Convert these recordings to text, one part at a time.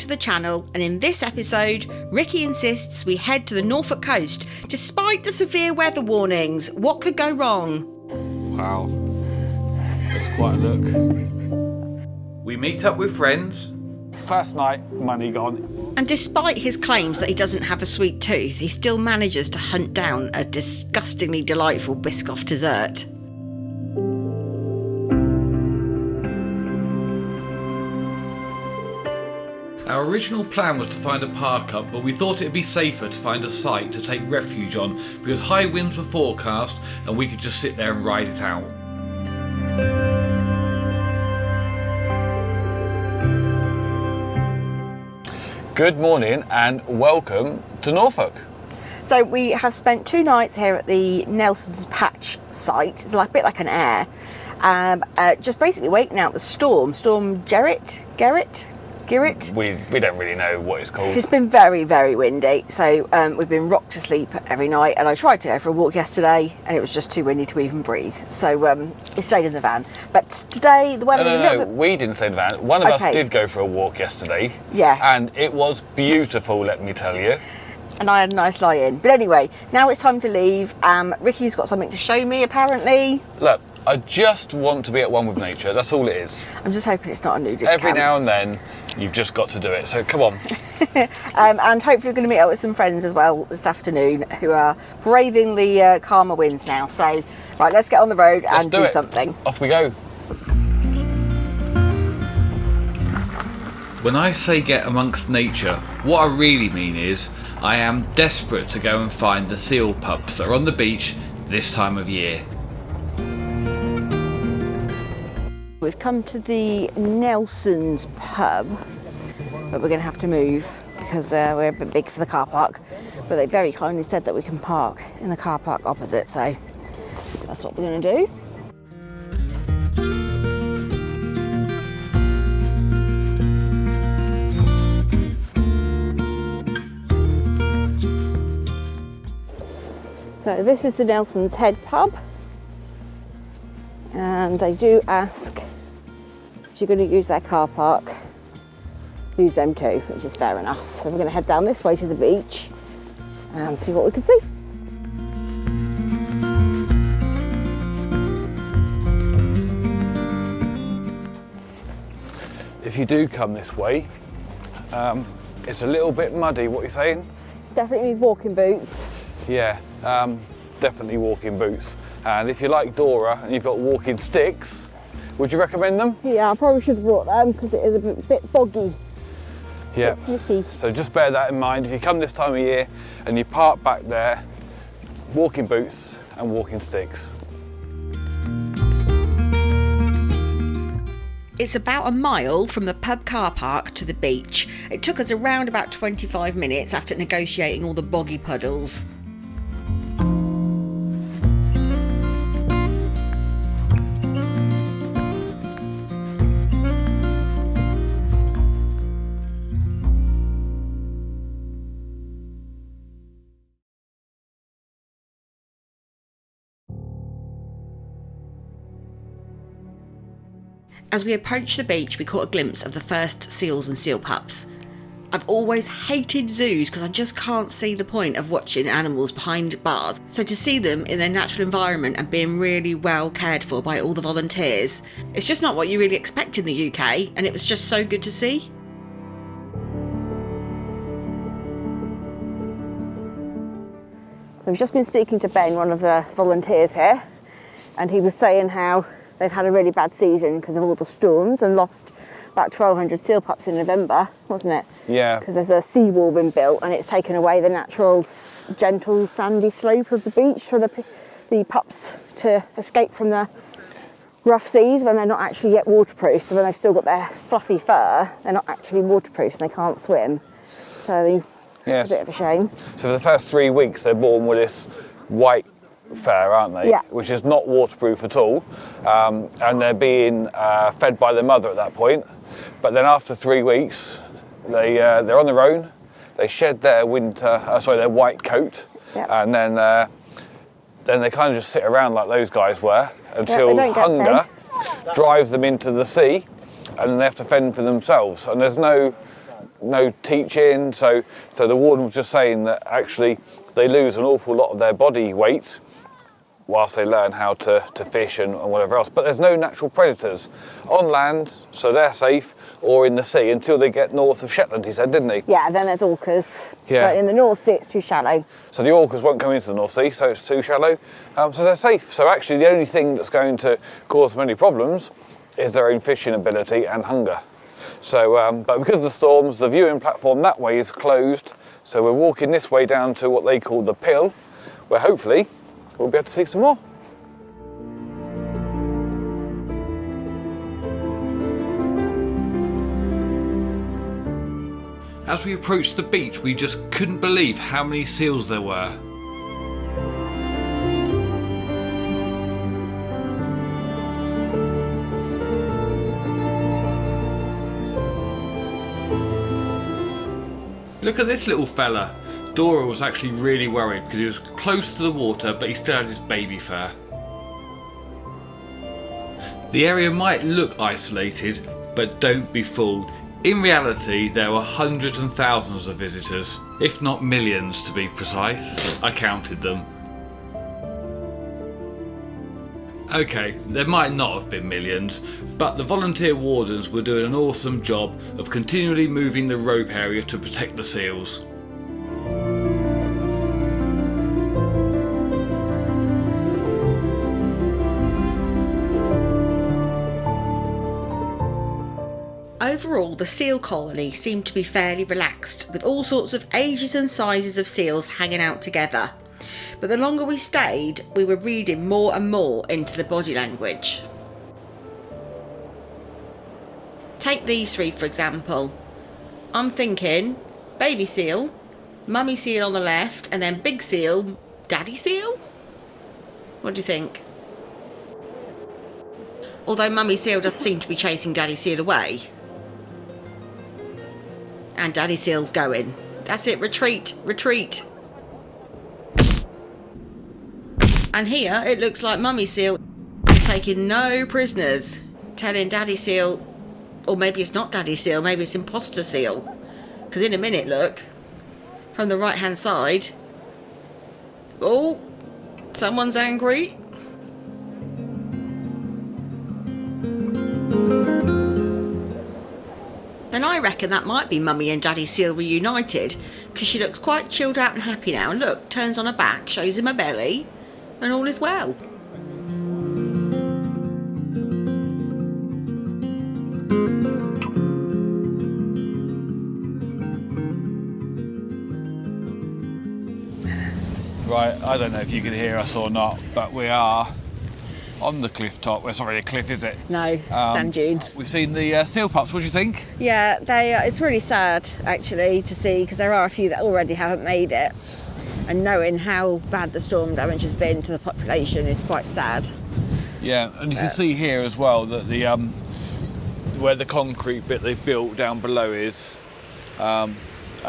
to the channel, and in this episode, Riki insists we head to the Norfolk coast despite the severe weather warnings. What could go wrong? Wow, that's quite a look. We meet up with friends. First night, money gone. And despite his claims that he doesn't have a sweet tooth, he still manages to hunt down a disgustingly delightful Biscoff dessert. Our original plan was to find a park up, but we thought it'd be safer to find a site to take refuge on because high winds were forecast and we could just sit there and ride it out. Good morning and welcome to Norfolk. So we have spent 2 nights here at the Nelson's Patch site. It's like a bit like an air. Just basically waiting out the storm. Storm Gerrit? We don't really know what it's called. It's been very, very windy, so we've been rocked to sleep every night, and I tried to go for a walk yesterday and it was just too windy to even breathe, so we stayed in the van. But today the weather was a little bit... we didn't stay in the van. One of us did go for a walk yesterday. Yeah. And it was beautiful, let me tell you. And I had a nice lie in. But anyway, now it's time to leave. Riki's got something to show me, apparently. Look, I just want to be at one with nature. That's all it is. I'm just hoping it's not a nudist Every camp. now and then, you've just got to do it. So come on. And hopefully we're going to meet up with some friends as well this afternoon who are braving the calmer winds now. So, right, let's get on the road and do something. Off we go. When I say get amongst nature, what I really mean is I am desperate to go and find the seal pups that are on the beach this time of year. We've come to the Nelson's pub, but we're going to have to move because we're a bit big for the car park. But they very kindly said that we can park in the car park opposite, so that's what we're going to do. So this is the Nelson's Head pub, and they do ask if you're going to use their car park, use them too, which is fair enough. So we're going to head down this way to the beach and see what we can see. If you do come this way, it's a little bit muddy. What are you saying? Definitely need walking boots. Yeah, definitely walking boots. And if you like Dora and you've got walking sticks, would you recommend them? Yeah, I probably should have brought them because it is a bit boggy. Yeah, slippy. So just bear that in mind. If you come this time of year and you park back there, walking boots and walking sticks. It's about a mile from the pub car park to the beach. It took us around about 25 minutes after negotiating all the boggy puddles. As we approached the beach, we caught a glimpse of the first seals and seal pups. I've always hated zoos because I just can't see the point of watching animals behind bars. So to see them in their natural environment and being really well cared for by all the volunteers, it's just not what you really expect in the UK, and it was just so good to see. We've just been speaking to Ben, one of the volunteers here, and he was saying how they've had a really bad season because of all the storms and lost about 1,200 seal pups in November, wasn't it? Yeah. Because there's a seawall been built and it's taken away the natural, gentle, sandy slope of the beach for the pups to escape from the rough seas when they're not actually yet waterproof. So when they've still got their fluffy fur, they're not actually waterproof and they can't swim. So it's a bit of a shame. So for the first 3 weeks, they're born with this white fur, aren't they? Yeah. Which is not waterproof at all, and they're being fed by their mother at that point. But then after 3 weeks, they're on their own. They shed their their white coat, and then they kind of just sit around like those guys were until hunger drives them into the sea, and then they have to fend for themselves. And there's no no teaching. So the warden was just saying that actually they lose an awful lot of their body weight whilst they learn how to fish and whatever else. But there's no natural predators on land, so they're safe, or in the sea until they get north of Shetland, he said, didn't he? Yeah, then there's orcas. Yeah. But in the North Sea, it's too shallow. So the orcas won't come into the North Sea, so it's too shallow. So they're safe. So actually the only thing that's going to cause them any problems is their own fishing ability and hunger. So, but because of the storms, the viewing platform that way is closed. So we're walking this way down to what they call the Pill, where hopefully we'll be able to see some more. As we approached the beach, we just couldn't believe how many seals there were. Look at this little fella. Dora was actually really worried because he was close to the water, but he still had his baby fur. The area might look isolated, but don't be fooled. In reality, there were hundreds and thousands of visitors, if not millions to be precise. I counted them. Okay, there might not have been millions, but the volunteer wardens were doing an awesome job of continually moving the rope area to protect the seals. Overall, the seal colony seemed to be fairly relaxed, with all sorts of ages and sizes of seals hanging out together. But the longer we stayed, we were reading more and more into the body language. Take these three for example. I'm thinking baby seal, mummy seal on the left, and then big seal, daddy seal? What do you think? Although mummy seal does seem to be chasing daddy seal away. And daddy seal's going. That's it, retreat, retreat. And here it looks like mummy seal is taking no prisoners, telling daddy seal, or maybe it's not daddy seal, maybe it's imposter seal. Because in a minute, look, from the right hand side, oh, someone's angry. Then I reckon that might be mummy and daddy seal reunited, because she looks quite chilled out and happy now, and look, turns on her back, shows him her belly, and all is well. Right, I don't know if you can hear us or not, but we are on the cliff top. Well, it's not really a cliff, is it? No, sand dune. We've seen the seal pups. What do you think? Yeah, it's really sad actually to see, because there are a few that already haven't made it. And knowing how bad the storm damage has been to the population is quite sad. Yeah, and you can see here as well that the where the concrete bit they've built down below is, and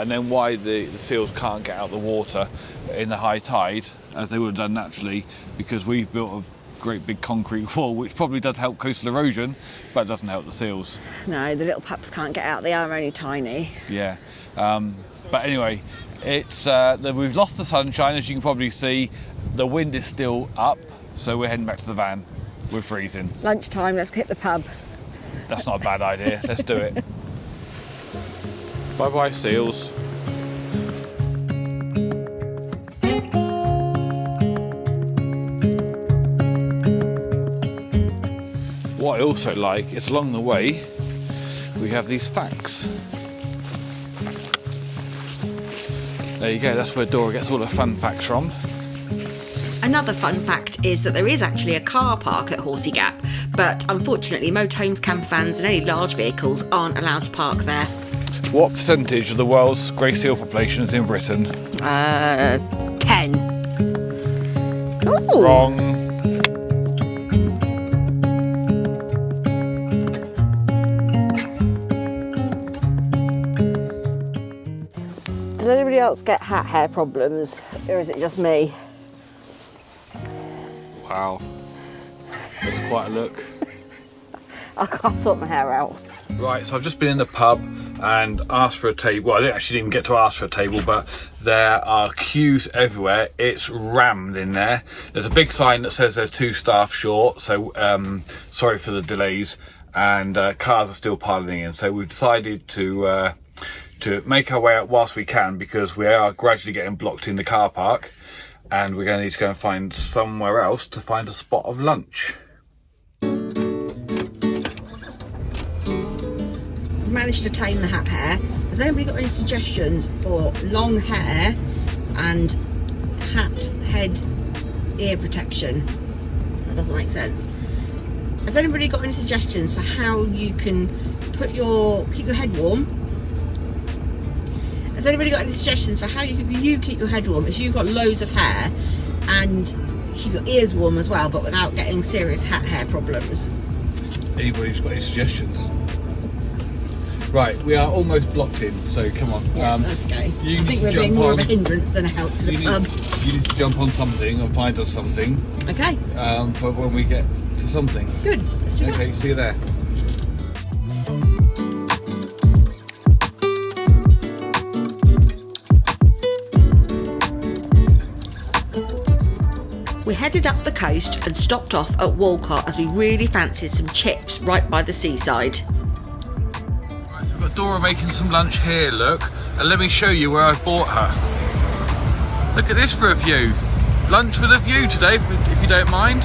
then why the seals can't get out of the water in the high tide, as they would have done naturally, because we've built a great big concrete wall, which probably does help coastal erosion, but it doesn't help the seals. No, the little pups can't get out, they are only tiny. Yeah, but anyway, it's we've lost the sunshine, as you can probably see. The wind is still up, so we're heading back to the van. We're freezing. Lunchtime, let's hit the pub. That's not a bad idea. Let's do it. Bye bye, seals. What I also like is along the way we have these facts. There you go, that's where Dora gets all her fun facts from. Another fun fact is that there is actually a car park at Horsey Gap, but unfortunately motorhomes, camper vans and any large vehicles aren't allowed to park there. What percentage of the world's grey seal population is in Britain? 10. Ooh. Wrong. Does anybody else get hat hair problems, or is it just me? Wow. That's quite a look. I can't sort my hair out. Right, so I've just been in the pub, and asked for a table. Well, I didn't actually even get to ask for a table, but there are queues everywhere. It's rammed in there. There's a big sign that says they're 2 staff short, so sorry for the delays, and cars are still piling in. So we've decided to make our way out whilst we can, because we are gradually getting blocked in the car park, and we're going to need to go and find somewhere else to find a spot of lunch. Managed to tame the hat hair. Has anybody got any suggestions for long hair and hat, head, ear protection? That doesn't make sense. Has anybody got any suggestions for how you can keep your head warm? Has anybody got any suggestions for how you keep your head warm if you've got loads of hair and keep your ears warm as well, but without getting serious hat hair problems? Anybody's got any suggestions? Right, we are almost blocked in, so come on. Yeah, let's go. I You think need we're to being jump more on. of a hindrance than a help to the pub. You need to jump on something and find us something Okay, for when we get to something. good. Let's do Okay, that. see you there. We headed up the coast and stopped off at Walcott as we really fancied some chips right by the seaside. Right, so we've got Dora making some lunch here, look, and let me show you where I bought her. Look at this for a view. Lunch with a view today, if you don't mind.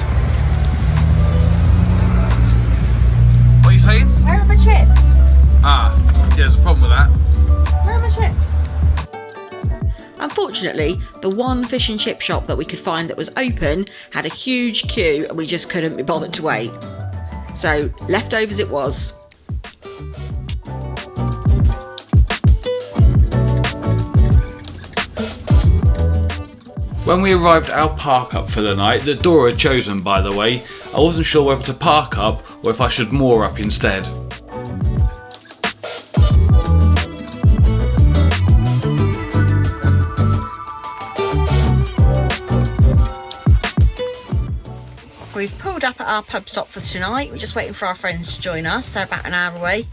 What are you saying? Where are my chips? Yeah, there's a problem with that. Where are my chips? Unfortunately, the one fish and chip shop that we could find that was open had a huge queue and we just couldn't be bothered to wait. So, leftovers it was. When we arrived at our park up for the night, that Dora had chosen by the way, I wasn't sure whether to park up or if I should moor up instead. We've pulled up at our pub stop for tonight. We're just waiting for our friends to join us. They're about an hour away.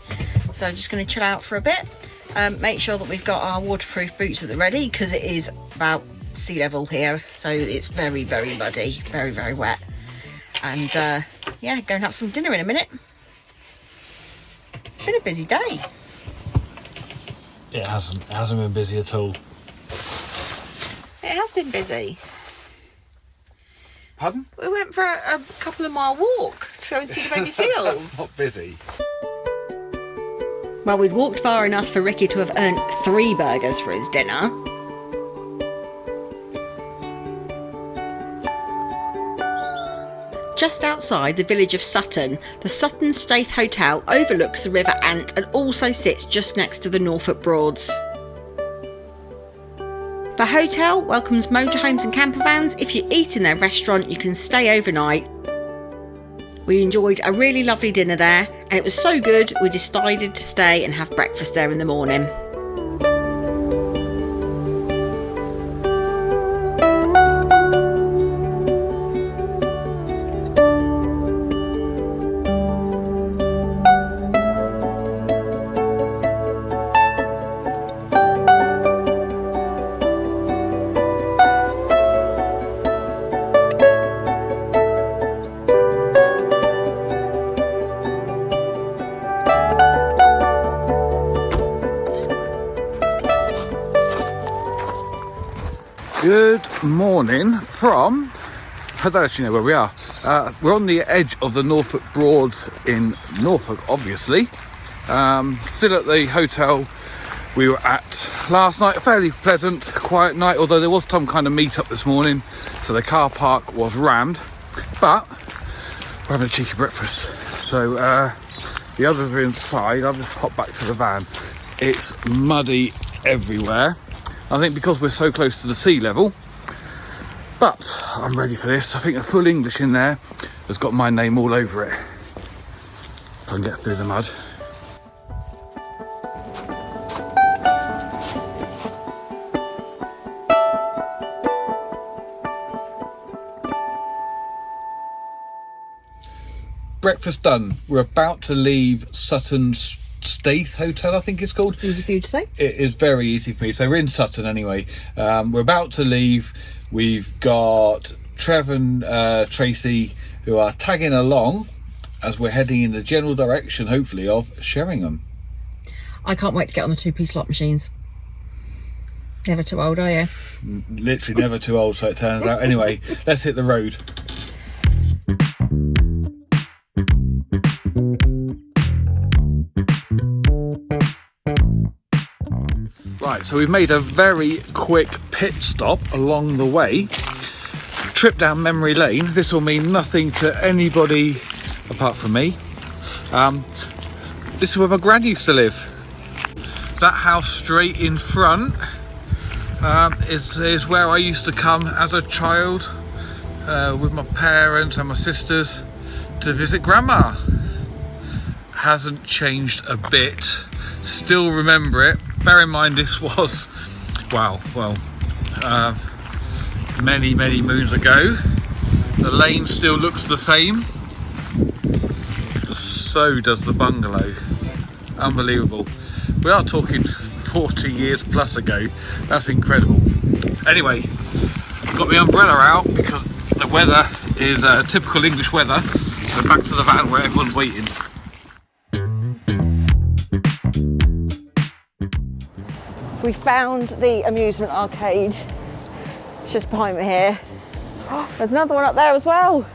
So I'm just going to chill out for a bit. Make sure that we've got our waterproof boots at the ready because it is about sea level here. So it's very, very muddy, very, very wet. And yeah, go and have some dinner in a minute. Been a busy day. It hasn't been busy at all. It has been busy. Pardon? We went for a couple of mile walk to go and see the baby seals. Not busy. Well, we'd walked far enough for Riki to have earned 3 burgers for his dinner. Just outside the village of Sutton, the Sutton Staith Hotel overlooks the River Ant and also sits just next to the Norfolk Broads. The hotel welcomes motorhomes and camper vans. If you eat in their restaurant, you can stay overnight. We enjoyed a really lovely dinner there, and it was so good we decided to stay and have breakfast there in the morning. Good morning from, I don't actually know where we are. We're on the edge of the Norfolk Broads in Norfolk, obviously. Still at the hotel we were at last night. A fairly pleasant, quiet night, although there was some kind of meet-up this morning, so the car park was rammed. But we're having a cheeky breakfast. So the others are inside. I'll just pop back to the van. It's muddy everywhere. I think because we're so close to the sea level, but I'm ready for this. I think the full English in there has got my name all over it. If I can get through the mud. Breakfast done. We're about to leave Sutton Staith Hotel, I think it's called. Easy for you to say. It is very easy for me. So we're in Sutton anyway. We're about to leave. We've got Trev and Tracy who are tagging along as we're heading in the general direction, hopefully, of Sheringham. I can't wait to get on the two-piece slot machines. Never too old, are you? Literally never too old, so it turns out. Anyway, let's hit the road. Right, so we've made a very quick pit stop along the way. Trip down memory lane. This will mean nothing to anybody apart from me. This is where my gran used to live. That house straight in front is where I used to come as a child with my parents and my sisters to visit grandma. Hasn't changed a bit. Still remember it. Bear in mind this was, many moons ago. The lane still looks the same. So does the bungalow. Unbelievable. We are talking 40 years plus ago. That's incredible. Anyway, got my umbrella out because the weather is typical English weather. So back to the van where everyone's waiting. We found the amusement arcade. It's just behind me here. Oh, there's another one up there as well.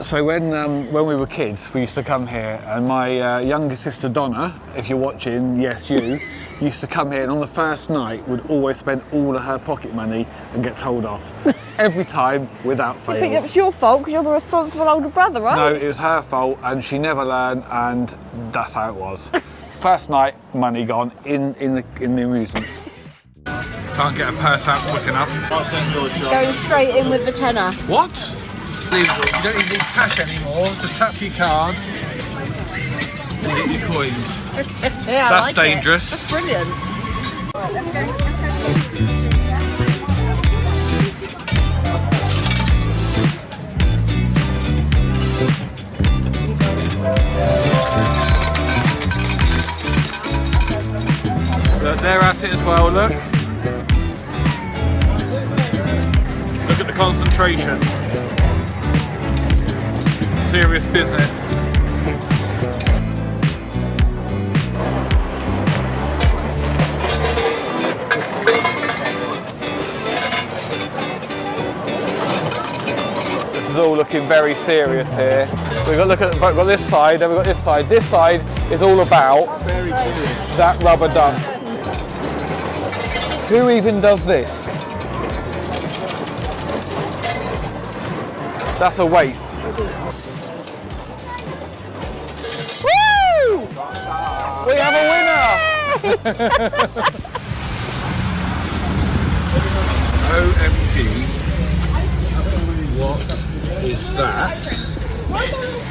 So when we were kids, we used to come here, and my younger sister Donna, if you're watching, yes you, used to come here, and on the first night would always spend all of her pocket money and get told off. Every time, without fail. I think it was your fault because you're the responsible older brother, right? No, it was her fault, and she never learned, and that's how it was. First night, money gone in the amusements. Can't get a purse out quick enough. Going straight in with the tenner. What? You don't even need cash anymore. Just tap your card and get your coins. Yeah, That's like dangerous. That's brilliant. Right, let's go. Look, they're at it as well, look. Look at the concentration. Serious business. This is all looking very serious here. We've got we've got this side, and we've got this side. This side is all about that rubber duck. Who even does this? That's a waste. Woo! We have a winner! OMG. What is that?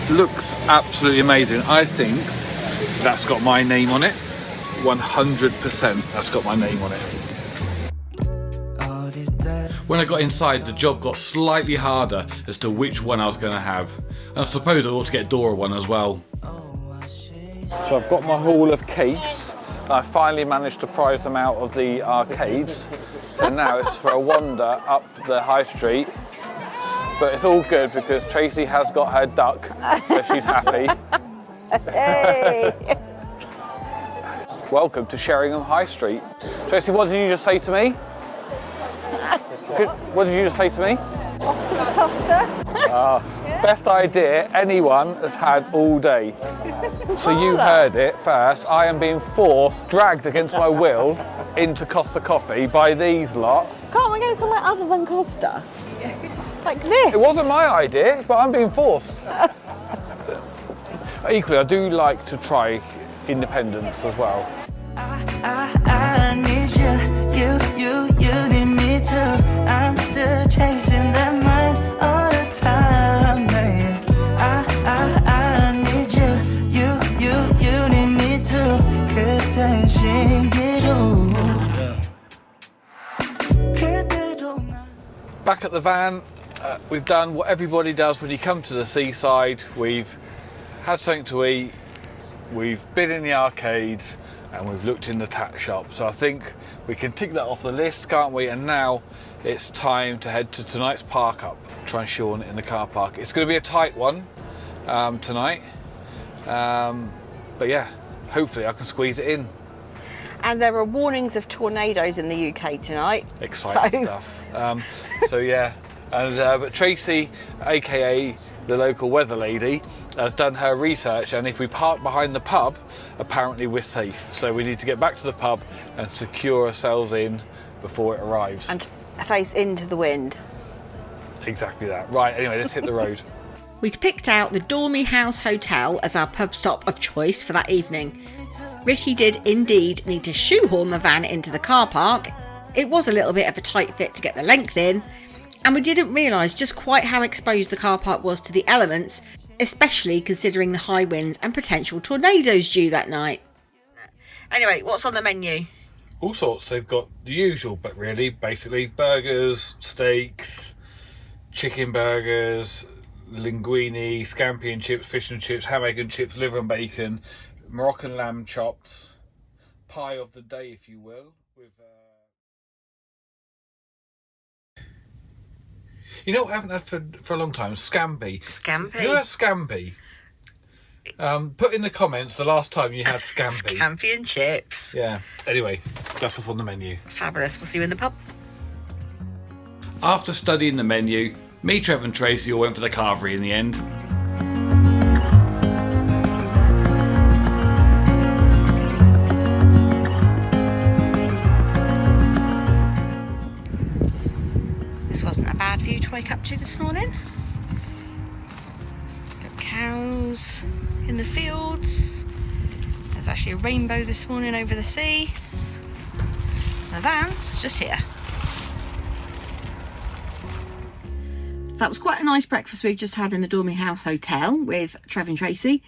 Looks absolutely amazing. I think that's got my name on it. 100% that's got my name on it. When I got inside, the job got slightly harder as to which one I was going to have. And I suppose I ought to get Dora one as well. So I've got my haul of cakes. I finally managed to prize them out of the arcades. So now it's for a wander up the high street. But it's all good because Tracy has got her duck, so she's happy. Hey! Welcome to Sheringham High Street. Tracy, what did you just say to me? What did you just say to me? Off to the Costa. Best idea anyone has had all day. So you heard it first. I am being dragged against my will into Costa Coffee by these lot. Can't we go somewhere other than Costa? Like this? It wasn't my idea, but I'm being forced. Equally, I do like to try independence as well. I need you need me too. I'm still chasing that mind all the time, man. I need you need me too. Good tension, get Back at the van, we've done what everybody does when you come to the seaside. We've had something to eat, we've been in the arcades, and we've looked in the tack shop. So I think we can tick that off the list, can't we? And now it's time to head to tonight's park up, try and Sean in the car park. It's going to be a tight one tonight, but yeah, hopefully I can squeeze it in. And there are warnings of tornadoes in the UK tonight. Exciting stuff. So yeah, and but Tracy, aka the local weather lady, has done her research, and if we park behind the pub, apparently we're safe. So we need to get back to the pub and secure ourselves in before it arrives. And face into the wind. Exactly that. Right, anyway, let's hit the road. We'd picked out the Dormy House Hotel as our pub stop of choice for that evening. Riki did indeed need to shoehorn the van into the car park. It was a little bit of a tight fit to get the length in, and we didn't realise just quite how exposed the car park was to the elements, especially considering the high winds and potential tornadoes due that night. Anyway, what's on the menu? All sorts. They've got the usual, but really, basically, burgers, steaks, chicken burgers, linguine, scampi and chips, fish and chips, ham, egg and chips, liver and bacon, Moroccan lamb chops, pie of the day, if you will, with... You know what I haven't had for a long time? Scampi. Scampi? You had scampi? Put in the comments the last time you had scampi. Scampi and chips. Yeah. Anyway, that's what's on the menu. Fabulous. We'll see you in the pub. After studying the menu, me, Trev and Tracy all went for the carvery in the end. This wasn't a bad view to wake up to this morning. Got cows in the fields. There's actually a rainbow this morning over the sea. The van is just here. So that was quite a nice breakfast we've just had in the Dormy House Hotel with Trev and Tracy.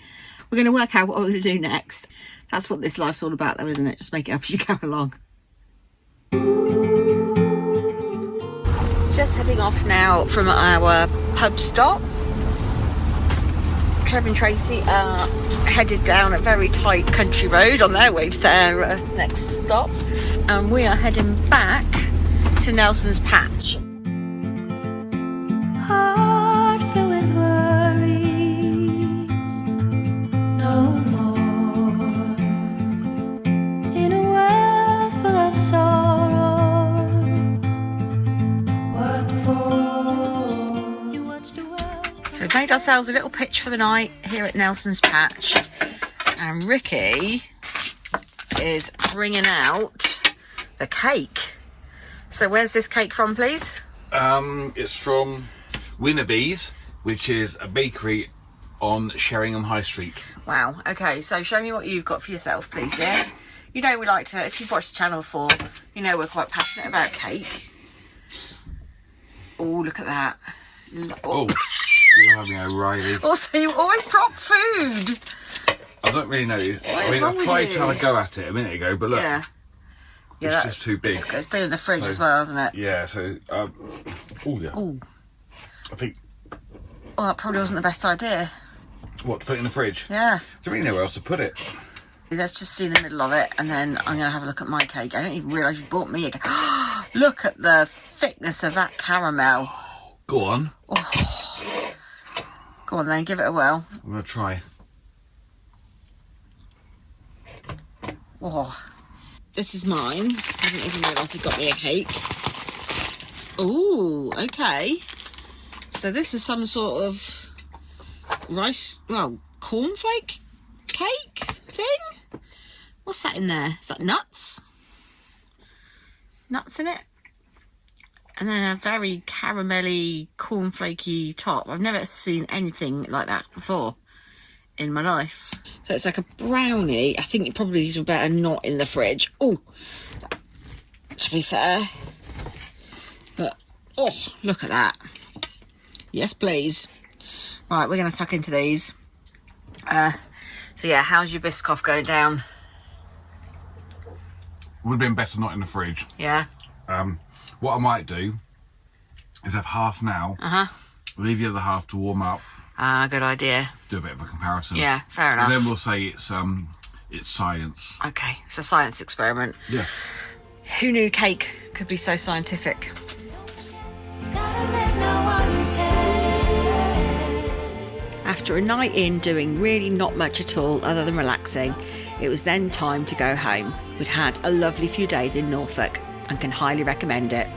We're going to work out what we're going to do next. That's what this life's all about though, isn't it? Just make it up as you go along. Just heading off now from our pub stop. Trev and Tracy are headed down a very tight country road on their way to their next stop, and we are heading back to Nelson's Patch. Heart filled with worries, no more. In a world full of sorrow, what for? You watched the world. So we've made ourselves a little pitch for the night here at Nelson's Patch, and Riki is bringing out the cake. So where's this cake from, please? It's from Winnabee's, which is a bakery on Sheringham High Street. Wow. Okay, so show me what you've got for yourself, please, dear. You know we like to, if you've watched the channel before, you know we're quite passionate about cake. Oh, look at that. Oh, you're having O'Reilly. Also, you always prop food. I don't really know. What is wrong I with tried you? to have a go at it a minute ago, but look, Yeah. it's just too big. It's been in the fridge as well, hasn't it? Yeah, so, oh yeah. Oh, I think, that probably wasn't the best idea. what, to put it in the fridge? Yeah. Don't really know where else to put it. Let's just see the middle of it, and then I'm going to have a look at my cake. I didn't even realise you bought me a cake. Look at the thickness of that caramel. Go on. Go on then, give it a whirl. I'm going to try. Oh, this is mine. I didn't even realise he got me a cake. Oh, okay. So this is some sort of cornflake cake thing? What's that in there? Is that nuts? Nuts in it? And then a very caramelly, cornflakey top. I've never seen anything like that before in my life. So it's like a brownie. I think probably these were better not in the fridge. Oh, to be fair. But, oh, look at that. Yes, please. Right, we're going to tuck into these. So yeah, how's your Biscoff going down? Would have been better not in the fridge. Yeah? What I might do is have half now, leave the other half to warm up, Good idea. Do a bit of a comparison. Yeah, fair enough. And then we'll say it's science. Okay, it's a science experiment. Yeah. Who knew cake could be so scientific? After a night in doing really not much at all other than relaxing, it was then time to go home. We'd had a lovely few days in Norfolk and can highly recommend it.